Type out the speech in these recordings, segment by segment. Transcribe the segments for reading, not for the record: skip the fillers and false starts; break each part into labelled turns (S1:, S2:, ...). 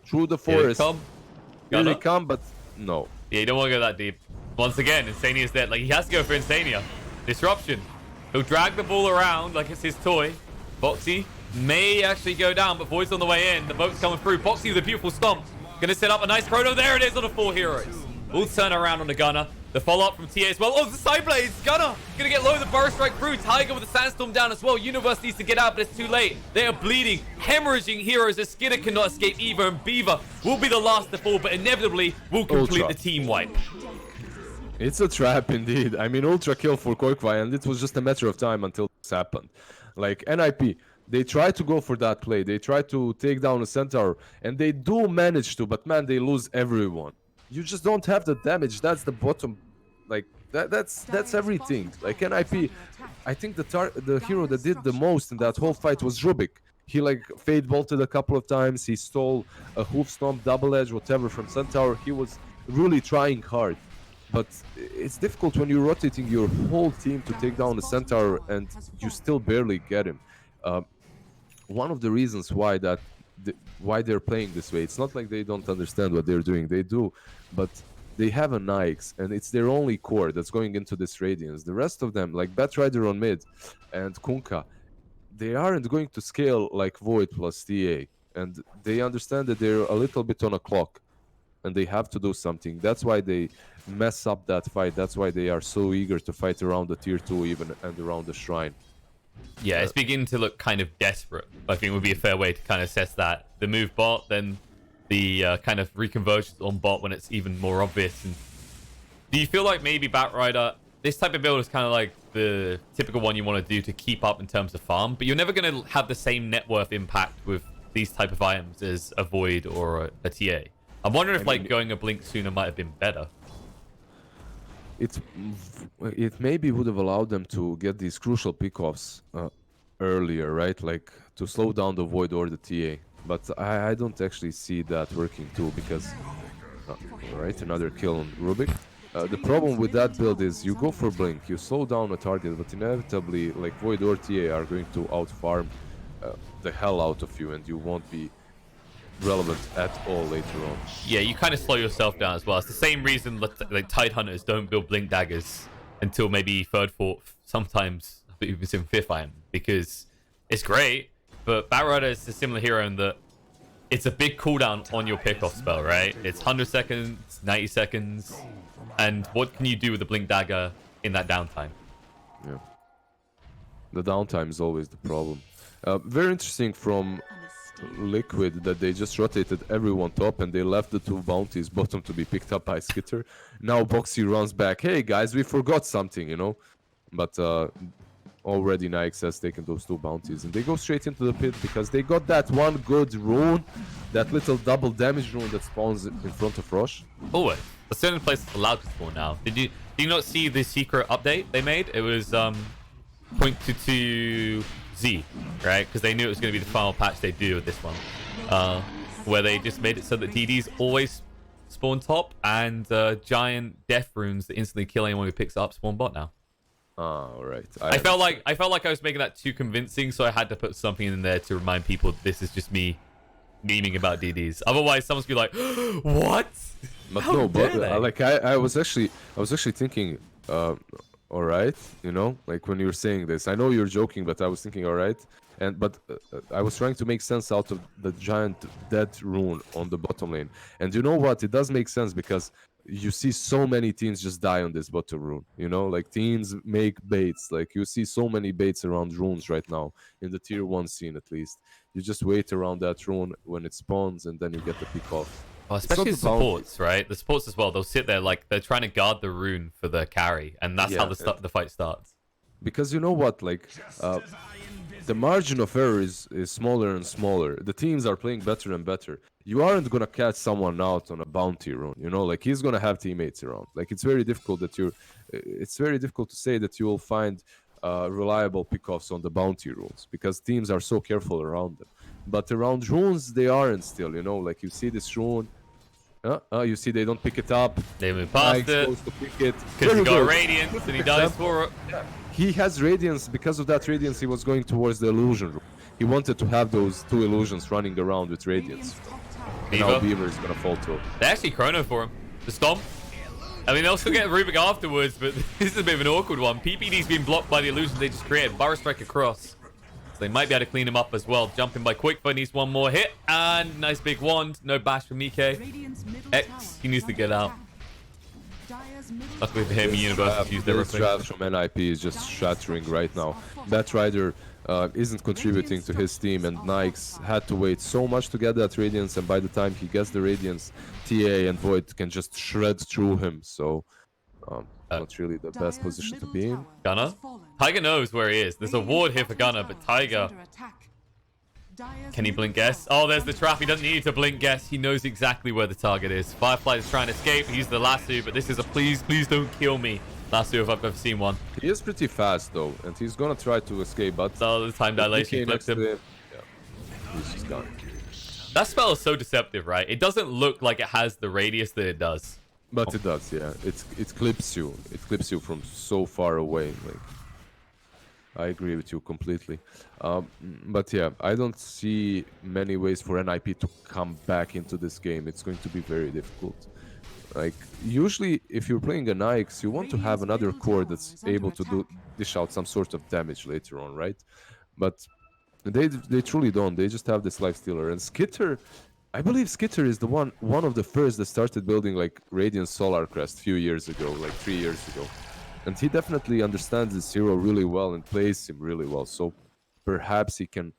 S1: through the forest. Here they come, but no.
S2: Yeah, you don't want to go that deep. Once again, Insania's dead. Like, he has to go for Insania. Disruption. He'll drag the ball around like it's his toy. Boxy may actually go down, but Void's on the way in. The boat's coming through. Boxy with a beautiful stomp. Gonna set up a nice chrono. There it is on the 4 heroes. We'll turn around on the Gunner. The follow-up from TA as well. Oh, the side blades. Gunner gonna get low. The burst strike through. Tiger with the sandstorm down as well. Universe needs to get out, but it's too late. They are bleeding, hemorrhaging heroes. The Skinner cannot escape either, and Beaver will be the last to fall, but inevitably will complete the team wipe.
S1: It's a trap indeed. I mean, ultra kill for Qualifier, and it was just a matter of time until this happened. Like NIP, they try to go for that play. They try to take down a Centaur, and they do manage to, but man, they lose everyone. You just don't have the damage. That's the bottom. Like that's everything. Like NIP, I think the hero that did the most in that whole fight was Rubik. He like fade bolted a couple of times. He stole a hoof stomp, double edge, whatever from Centaur. He was really trying hard. But it's difficult when you're rotating your whole team to take down a Centaur and you still barely get him. One of the reasons why they're playing this way, it's not like they don't understand what they're doing. They do, but they have a Nyx, and it's their only core that's going into this Radiance. The rest of them, like Batrider on mid and Kunkka, they aren't going to scale like Void plus TA. And they understand that they're a little bit on a clock, and they have to do something. That's why they mess up that fight. That's why they are so eager to fight around the tier 2 even and around the shrine.
S2: Yeah, it's beginning to look kind of desperate. I think would be a fair way to kind of assess that. The move bot, then the kind of reconversions on bot when it's even more obvious. And do you feel like maybe Batrider, this type of build is kind of like the typical one you want to do to keep up in terms of farm, but you're never going to have the same net worth impact with these type of items as a Void or a TA? I'm wondering if like going a blink sooner might have been better.
S1: It maybe would have allowed them to get these crucial pickoffs earlier, right? Like to slow down the Void or the TA. But I don't actually see that working too, because right, another kill on Rubik. The problem with that build is you go for blink, you slow down a target, but inevitably like Void or TA are going to outfarm the hell out of you, and you won't be relevant at all later on.
S2: Yeah, you kind of slow yourself down as well. It's the same reason like Tide Hunters don't build blink daggers until maybe 3rd, 4th, sometimes even 5th item, because it's great, but Batrider is a similar hero in that it's a big cooldown on your pickoff spell, right? It's 100 seconds, 90 seconds, and what can you do with the blink dagger in that downtime?
S1: Yeah, the downtime is always the problem. Very interesting from Liquid that they just rotated everyone top and they left the 2 bounties bottom to be picked up by Skitter. Now Boxy runs back, hey guys, we forgot something, you know, but already Nyx has taken those 2 bounties and they go straight into the pit because they got that one good rune, that little double damage rune that spawns in front of Rosh.
S2: Oh wait, a certain place is allowed to spawn now. Did you not see the secret update they made? It was 0.22Z, right? Because they knew it was going to be the final patch they do with this one, where they just made it so that DDs always spawn top, and giant death runes that instantly kill anyone who picks it up spawn bot now.
S1: Oh, right.
S2: I felt like I was making that too convincing, so I had to put something in there to remind people this is just me memeing about DDs. Otherwise, someone's be like, "What?"
S1: But no, but like I was actually thinking, all right, you know, like when you're saying this, I know you're joking, but I was thinking, all right, but I was trying to make sense out of the giant dead rune on the bottom lane, and you know what? It does make sense because you see so many teams just die on this bottom rune, you know, like teams make baits, like you see so many baits around runes right now in the tier 1 scene. At least you just wait around that rune when it spawns and then you get the pick off.
S2: Well, especially the supports, right? The supports as well, they'll sit there like they're trying to guard the rune for the carry, and that's how the fight starts. Because
S1: you know what, like the margin of error is smaller and smaller. The teams are playing better and better. You aren't gonna catch someone out on a bounty rune, you know, like he's gonna have teammates around. Like it's very difficult to say that you will find reliable pickoffs on the bounty runes because teams are so careful around them. But around runes, they aren't still, you know, like you see this rune, you see they don't pick it up.
S2: They move past it.
S1: To pick it.
S2: Because he got Radiance and he dies for it.
S1: Yeah. He has Radiance. Because of that Radiance, he was going towards the illusion room. He wanted to have those 2 illusions running around with Radiance. And now
S2: Viva.
S1: Beaver is gonna fall too.
S2: They actually chrono for him. The stomp. I mean, they'll still get Rubik afterwards, but this is a bit of an awkward one. PPD's been blocked by the illusion they just created. Burrow strike across. So they might be able to clean him up as well. Jumping by Quickfire needs one more hit. And nice big wand. No bash from Mike. X, he needs to get out. Luckily for him, Universe used their
S1: This
S2: replacement.
S1: draft from NIP is just shattering right now. Batrider isn't contributing to his team, and Nikes had to wait so much to get that Radiance, and by the time he gets the Radiance, TA and Void can just shred through him, so not really the best position to be in.
S2: Gunner? Tiger knows where he is. There's a ward here for Gunner, but Tiger... Can he blink guess? Oh, there's the trap. He doesn't need to blink guess. He knows exactly where the target is. Firefly is trying to escape. He's the lasso, but this is a please don't kill me lasso if I've ever seen one.
S1: He is pretty fast though, and he's gonna try to escape, but
S2: So the time dilation flips him.
S1: yeah, he's just gone.
S2: That spell is so deceptive, right? It doesn't look like it has the radius that it does.
S1: But it does, yeah. It clips you. It clips you from so far away. Like, I agree with you completely. But yeah, I don't see many ways for NIP to come back into this game. It's going to be very difficult. Like, usually, if you're playing an Ix, you want to have another core that's able to dish out some sort of damage later on, right? But they truly don't. They just have this Lifestealer. And Skitter, I believe Skitter is the one of the first that started building like Radiant Solar Crest a few years ago, like 3 years ago. And he definitely understands this hero really well and plays him really well. So perhaps he can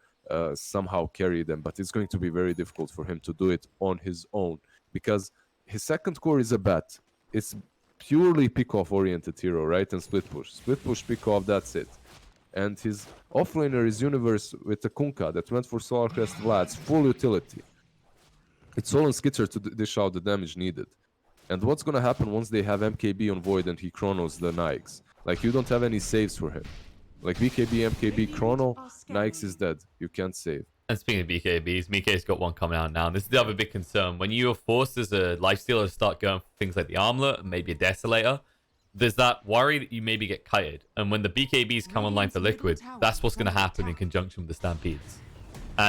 S1: somehow carry them, but it's going to be very difficult for him to do it on his own because his second core is a bat. It's purely pick-off oriented hero, right? And split push. Split push, pick-off, that's it. And his offlaner is Universe with the Kunkka that went for Solar Crest Vlad's full utility. It's all on Skitter to dish out the damage needed. And what's gonna happen once they have MKB on Void and he chronos the Nikes? Like, you don't have any saves for him. Like, BKB, MKB, chrono, Nikes is dead. You can't save.
S2: And speaking of BKBs, Mike's got one coming out now. And this is the other big concern. When you are forced as a Lifestealer to start going for things like the Armlet and maybe a Desolator, there's that worry that you maybe get kited. And when the BKBs come online for Liquid, that's what's going to happen in conjunction with the Stampedes.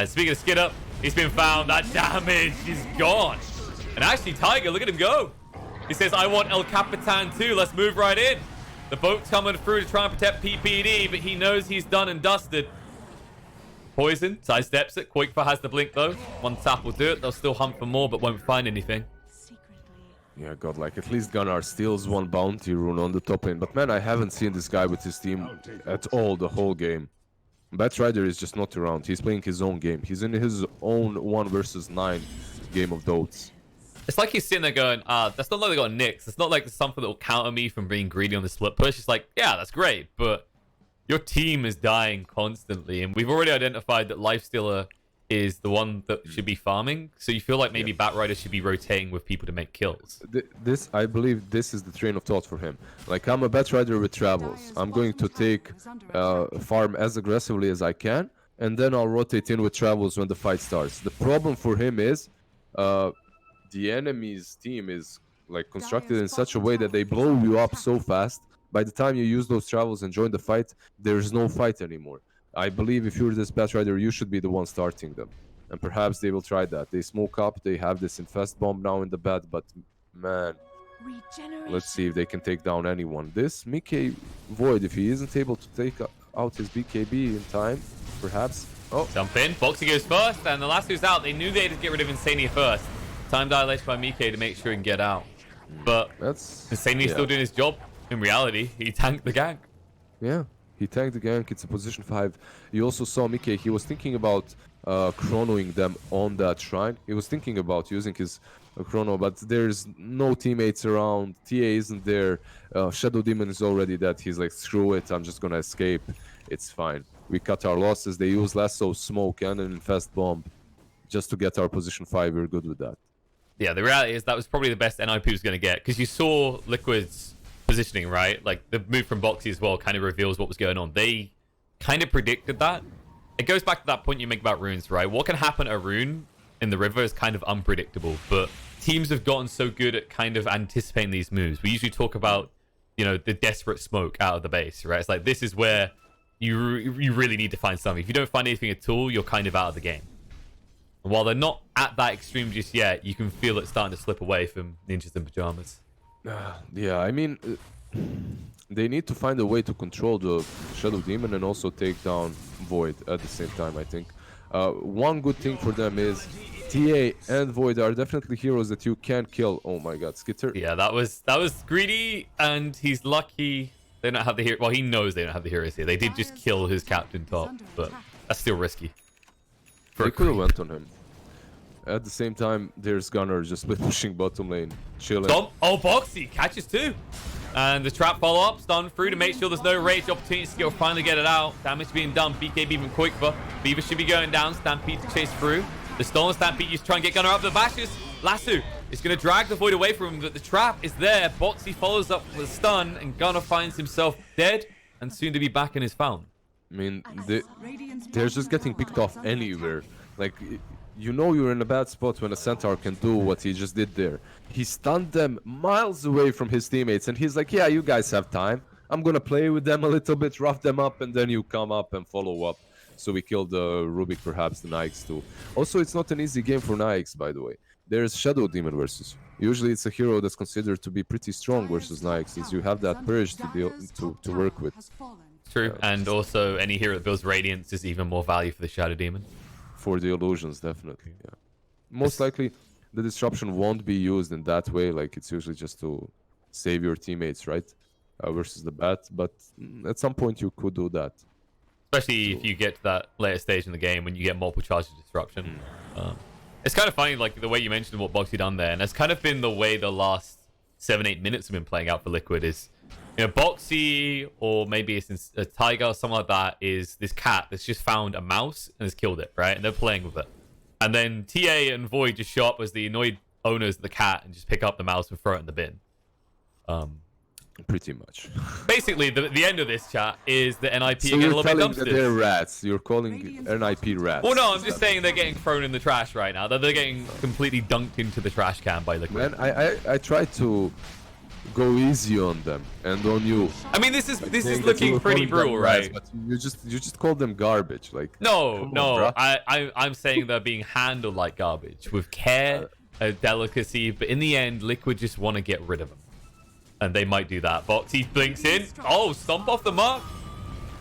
S2: Speaking of Skid Up, he's been found. That damage is gone. And actually, Tiger, look at him go. He says, I want El Capitan too. Let's move right in. The boat's coming through to try and protect PPD, but he knows he's done and dusted. Poison, sidesteps it. Quickfire has the blink though. One tap will do it. They'll still hunt for more, but won't find anything.
S1: Yeah, God, like, at least Gunnar steals one bounty rune on the top lane. But man, I haven't seen this guy with his team at all the whole game. Batrider is just not around. He's playing his own game. He's in his own 1 versus 9 game of Dotes.
S2: It's like he's sitting there going, that's not like they got Nyx. It's not like there's something that will counter me from being greedy on the split push. It's like, yeah, that's great, but your team is dying constantly. And we've already identified that Lifestealer is the one that should be farming. So you feel like maybe Batrider should be rotating with people to make kills.
S1: I believe this is the train of thought for him. Like, I'm a Batrider with travels. I'm going to take farm as aggressively as I can, and then I'll rotate in with travels when the fight starts. The problem for him is the enemy's team is like constructed in such a way that they blow you up so fast. By the time you use those travels and join the fight, there's no fight anymore. I believe if you're this Batrider, you should be the one starting them. And perhaps they will try that. They smoke up, they have this infest bomb now in the bed, but man, let's see if they can take down anyone. This Mike Void, if he isn't able to take out his BKB in time, perhaps... Oh,
S2: jump in. Boxy goes first, and the last who's out, they knew they had to get rid of Insania first. Time dilation by Mike to make sure he can get out. But Insania's still doing his job. In reality, he tanked the gank.
S1: Yeah, he tanked the gank. It's a position 5. You also saw Mike. He was thinking about chronoing them on that shrine. He was thinking about using his chrono, but there's no teammates around. TA isn't there. Shadow Demon is already dead. He's like, screw it. I'm just gonna escape. It's fine. We cut our losses. They use lasso, smoke, and an infest bomb just to get our position 5. We're good with that.
S2: Yeah, the reality is that was probably the best NIP was going to get, because you saw Liquid's positioning, right? Like, the move from Boxy as well kind of reveals what was going on. They kind of predicted that. It goes back to that point you make about runes, right? What can happen at a rune in the river is kind of unpredictable, but teams have gotten so good at kind of anticipating these moves. We usually talk about, you know, the desperate smoke out of the base, right? It's like, this is where you really need to find something. If you don't find anything at all, you're kind of out of the game. And while they're not at that extreme just yet, you can feel it starting to slip away from Ninjas in Pajamas.
S1: Yeah, I mean, they need to find a way to control the Shadow Demon and also take down Void at the same time, I think. One good thing for them is TA and Void are definitely heroes that you can kill. Oh my god, Skitter.
S2: Yeah, that was greedy, and he's lucky they don't have the hero. Well, he knows they don't have the heroes here. They did just kill his captain top, but that's still risky.
S1: They could have went on him. At the same time, there's Gunnar just split pushing bottom lane, chilling.
S2: Stop. Oh, Boxy catches two. And the trap follow-up, stun through to make sure there's no rage. Opportunity skill, finally get it out. Damage being done. BKB even quicker. Beaver should be going down. Stampede to chase through. The stolen Stampede used to try and get Gunnar up the bashes. Lasso is going to drag the Void away from him, but the trap is there. Boxy follows up with a stun, and Gunnar finds himself dead and soon to be back in his found.
S1: I mean, they're just getting picked off anywhere. Like, you know you're in a bad spot when a Centaur can do what he just did there. He stunned them miles away from his teammates, and he's like, yeah, you guys have time. I'm gonna play with them a little bit, rough them up, and then you come up and follow up. So we killed Rubik, perhaps the Nikes too. Also, it's not an easy game for Nikes, by the way. There's Shadow Demon versus. Usually it's a hero that's considered to be pretty strong versus Nikes, since you have that purge to work with.
S2: True, and also any hero that builds Radiance is even more value for the Shadow Demon.
S1: For the illusions, definitely, yeah. Most likely, the disruption won't be used in that way, like it's usually just to save your teammates, right? Versus the bat, but at some point you could do that.
S2: Especially if you get to that later stage in the game when you get multiple charges of disruption. It's kind of funny, like the way you mentioned what Boxy done there, and that's kind of been the way the last 7-8 minutes have been playing out for Liquid. Is, you know, Boxy, or maybe it's a tiger or something like that, is this cat that's just found a mouse and has killed it, right? And they're playing with it. And then TA and Void just show up as the annoyed owners of the cat and just pick up the mouse and throw it in the bin.
S1: Pretty much.
S2: Basically, the end of this chat is the NIP
S1: So
S2: getting a
S1: you're
S2: little bit
S1: telling that
S2: dumpstered.
S1: they're rats. You're calling NIP rats.
S2: Well, no, I'm just saying they're getting thrown in the trash right now. They're getting completely dunked into the trash can by Liquid.
S1: Man, I tried to go easy on them and on you.
S2: I mean, this is
S1: Saying that
S2: looking
S1: you were
S2: pretty
S1: calling them
S2: brutal,
S1: rats,
S2: right?
S1: But you just called them garbage. Like,
S2: No,
S1: come on, bruh.
S2: I'm saying they're being handled like garbage with care, delicacy, but in the end, Liquid just want to get rid of them. And they might do that. Boxy blinks in. Oh, stomp off the mark.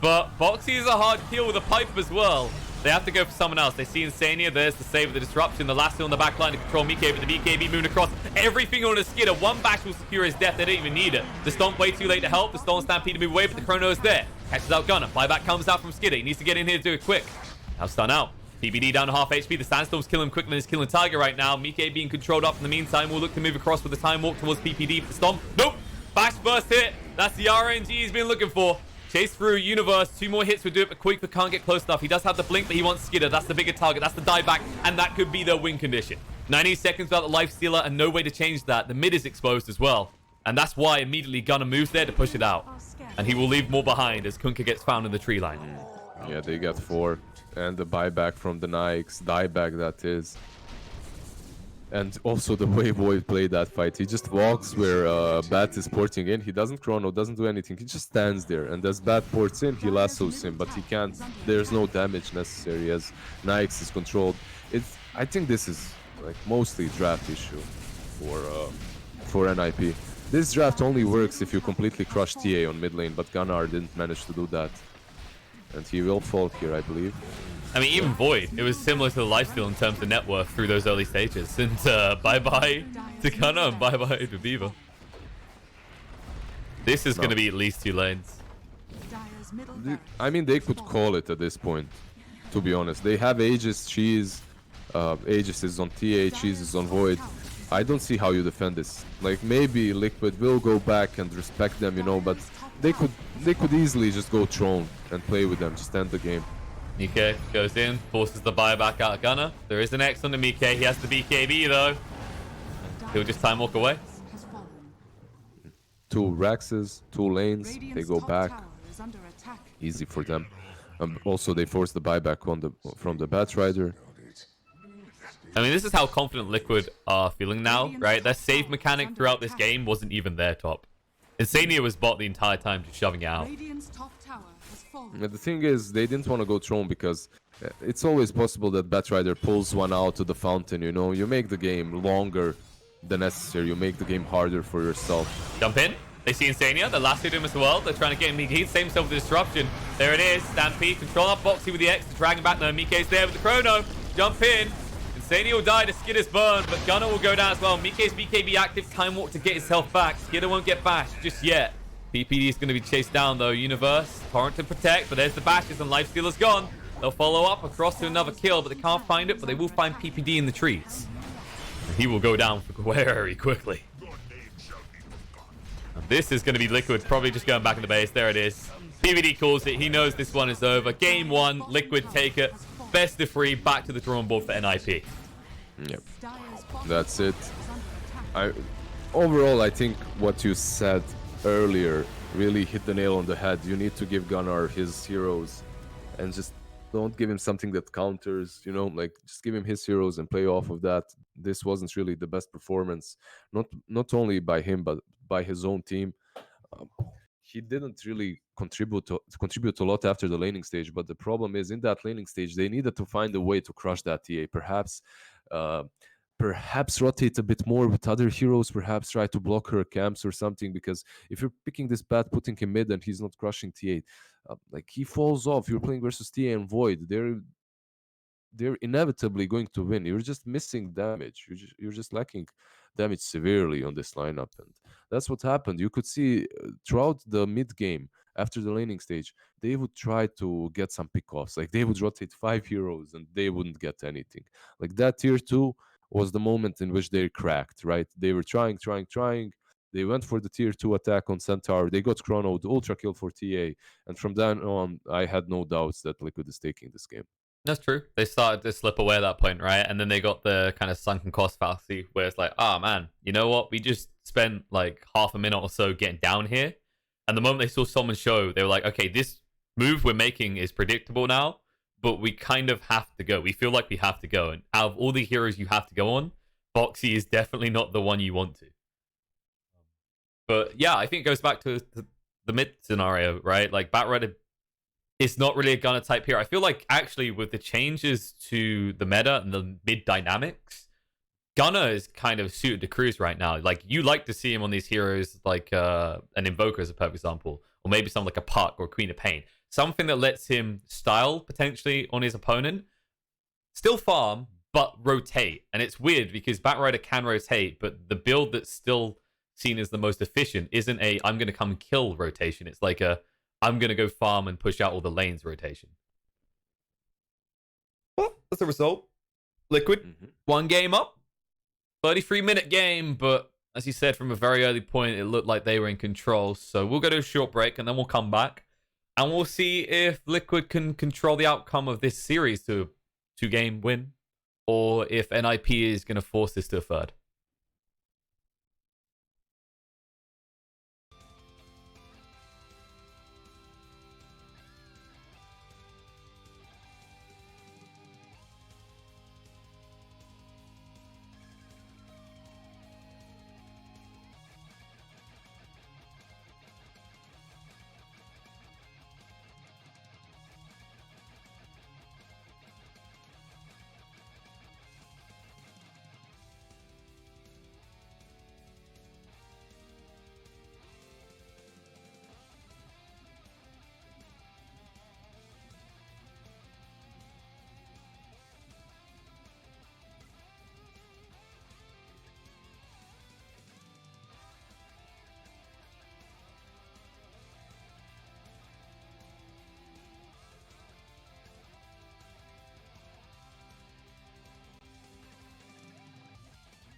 S2: But Boxy is a hard kill with a pipe as well. They have to go for someone else. They see Insania. There's the save of the disruption. The last hill in the back line to control Mike, but the BKB moving across. Everything on a skidder. One bash will secure his death. They don't even need it. The stomp way too late to help. The stolen Stampede to move away, but the chrono is there. Catches out Gunner. Buyback comes out from Skidder. He needs to get in here to do it quick. Now stun out. PBD down to half HP. The Sandstorm's killing him quicker than he's killing Tiger right now. Mike being controlled up in the meantime. Will look to move across with the time walk towards PPD. But the stomp. Nope. Bash burst hit. That's the RNG he's been looking for. Chase through Universe. 2 more hits would do it, but Quake can't get close enough. He does have the blink, but he wants Skidder. That's the bigger target. That's the dieback, and that could be their win condition. 90 seconds without the life stealer, and no way to change that. The mid is exposed as well, and that's why immediately Gunner moves there to push it out. And he will leave more behind as Kunkka gets found in the tree line.
S1: Yeah, they got 4, and the buyback from the Nikes, dieback that is. And also the way Void played that fight. He just walks where Bat is porting in. He doesn't chrono, doesn't do anything. He just stands there. And as Bat ports in, he lassos him. But he can't. There's no damage necessary as Nikes is controlled. I think this is like mostly draft issue for NIP. This draft only works if you completely crush TA on mid lane. But Gunnar didn't manage to do that. And he will fall here, I believe.
S2: I mean, even Void, it was similar to the lifesteal in terms of net worth through those early stages. And bye-bye to Gunnar and bye-bye to Beaver. This is going to be at least 2 lanes.
S1: I mean, they could call it at this point, to be honest. They have Aegis, Cheese. Aegis is on TA, Cheese is on Void. I don't see how you defend this. Like, maybe Liquid will go back and respect them, you know, but they could easily just go Throne and play with them, just end the game.
S2: Mike goes in, forces the buyback out of Gunner. There is an X on the Mike. He has the BKB though. He'll just time walk away.
S1: 2 Raxes, 2 lanes. They go back. Easy for them. Also, they force the buyback from the Batrider.
S2: I mean, this is how confident Liquid are feeling now, right? Their save mechanic throughout this game wasn't even their top. Insania was bot the entire time, just shoving it out.
S1: The thing is, they didn't want to go Throne because It's always possible that Batrider pulls one out of the fountain, you know? You make the game longer than necessary. You make the game harder for yourself.
S2: Jump in. They see Insania. The last hit him as well. They're trying to get him. He same himself with the disruption. There it is. Stampede. Control up Boxy with the X. Dragging back. No, Mike's there with the chrono. Jump in. Insania will die to Skitter's burn, but Gunner will go down as well. Mike's BKB active. Time walk to get his health back. Skitter won't get bashed just yet. PPD is going to be chased down though. Universe. Torrent to protect, but there's the bashes and Lifestealer's gone. They'll follow up across to another kill, but they can't find it, but they will find PPD in the trees. And he will go down very quickly. And this is going to be Liquid, probably just going back in the base. There it is. PPD calls it. He knows this one is over. Game 1, Liquid take it. Best of 3, back to the drawing board for NIP.
S1: Yep. That's it. Overall, I think what you said earlier really hit the nail on the head. You need to give Gunnar his heroes and just don't give him something that counters, you know, like just give him his heroes and play off of that. This wasn't really the best performance, not only by him, but by his own team. He didn't really contribute a lot after the laning stage, but the problem is in that laning stage, they needed to find a way to crush that TA. Perhaps rotate a bit more with other heroes, perhaps try to block her camps or something, because if you're picking this path, putting him mid and he's not crushing T8, like he falls off. You're playing versus TA and Void. They're inevitably going to win. You're just missing damage. You're just lacking damage severely on this lineup, and that's what happened. You could see throughout the mid game after the laning stage, they would try to get some pickoffs. Like they would rotate 5 heroes and they wouldn't get anything. Like that tier 2 was the moment in which they cracked, right? They were trying. They went for the tier 2 attack on Centaur. They got chronoed, ultra kill for TA. And from then on, I had no doubts that Liquid is taking this game.
S2: That's true. They started to slip away at that point, right? And then they got the kind of sunken cost fallacy where it's like, oh man, you know what? We just spent like half a minute or so getting down here. And the moment they saw someone show, they were like, okay, this move we're making is predictable now, but we kind of have to go. We feel like we have to go. And out of all the heroes you have to go on, Boxy is definitely not the one you want to. But yeah, I think it goes back to the mid scenario, right? Like Batrider is not really a Gunner type hero. I feel like actually with the changes to the meta and the mid dynamics, Gunner is kind of suited to Cruise right now. Like you like to see him on these heroes like an Invoker as a perfect example, or maybe something like a Puck or Queen of Pain. Something that lets him style potentially on his opponent, still farm, but rotate. And it's weird because Batrider can rotate, but the build that's still seen as the most efficient isn't a I'm going to come and kill rotation. It's like a I'm going to go farm and push out all the lanes rotation. Well, that's the result. Liquid, 1 game up. 33-minute game, but as you said, from a very early point, it looked like they were in control. So we'll go to a short break and then we'll come back. And we'll see if Liquid can control the outcome of this series to a 2-game win, or if NIP is going to force this to a 3rd.